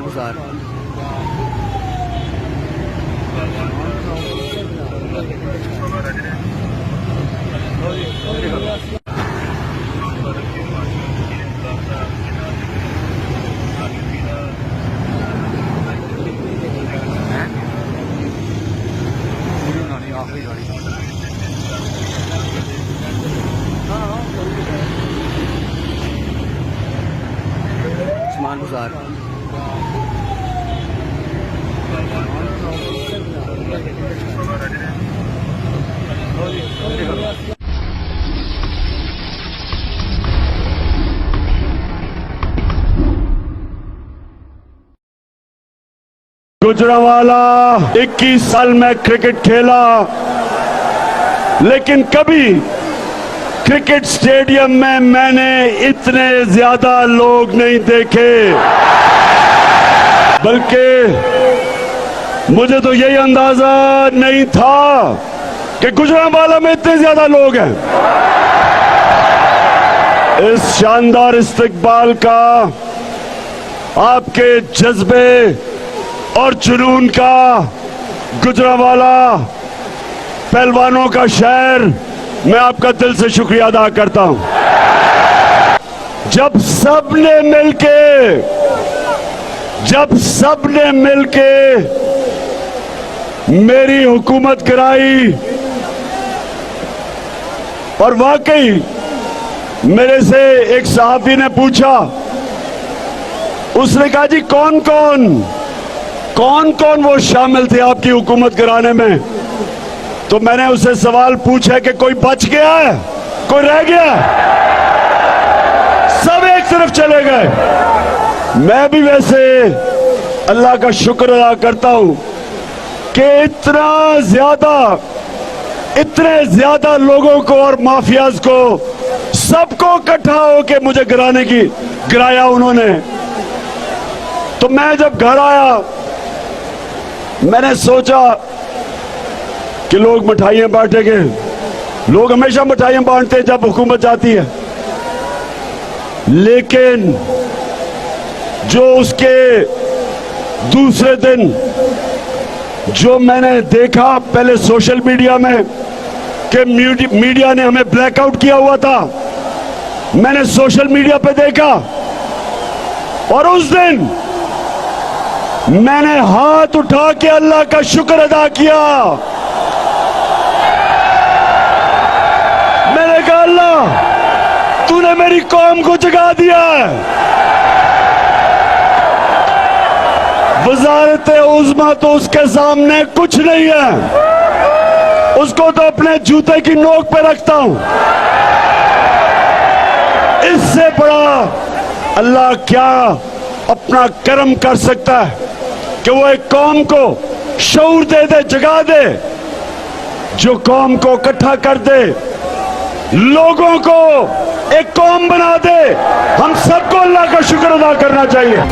उस्मान गुजार। आखिरी गाड़ी उस्मान गुजार। गुजरांवाला 21 साल में क्रिकेट खेला, लेकिन कभी क्रिकेट स्टेडियम में मैंने इतने ज्यादा लोग नहीं देखे। बल्कि मुझे तो यही अंदाजा नहीं था कि गुजरांवाला में इतने ज्यादा लोग हैं। इस शानदार इस्तकबाल का, आपके जज्बे और जुनून का, गुजरांवाला पहलवानों का शहर, मैं आपका दिल से शुक्रिया अदा करता हूं। जब सबने मिलके मेरी हुकूमत कराई, और वाकई मेरे से एक सहाफी ने पूछा, उसने कहा जी कौन कौन वो शामिल थे आपकी हुकूमत कराने में? तो मैंने उससे सवाल पूछा कि कोई बच गया है, कोई रह गया? सब एक तरफ चले गए। मैं भी वैसे अल्लाह का शुक्र अदा करता हूं कि इतने ज्यादा लोगों को और माफियाज को, सबको इकट्ठा होके मुझे गिराया उन्होंने। तो मैं जब घर आया, मैंने सोचा कि लोग मिठाइयां बांटेंगे। लोग हमेशा मिठाइयां बांटते हैं जब हुकूमत जाती है, लेकिन जो उसके दूसरे दिन जो मैंने देखा पहले सोशल मीडिया में कि मीडिया ने हमें ब्लैकआउट किया हुआ था, मैंने सोशल मीडिया पे देखा, और उस दिन मैंने हाथ उठा के अल्लाह का शुक्र अदा किया। मैंने कहा अल्लाह तूने मेरी कौम को जगा दिया है। वज़ारत उज़्मा तो उसके सामने कुछ नहीं है, उसको तो अपने जूते की नोक पे रखता हूं। इससे बड़ा अल्लाह क्या अपना करम कर सकता है कि वो एक कौम को शऊर दे दे, जगा दे, जो कौम को इकट्ठा कर दे, लोगों को एक कौम बना दे। हम सबको अल्लाह का शुक्र अदा करना चाहिए।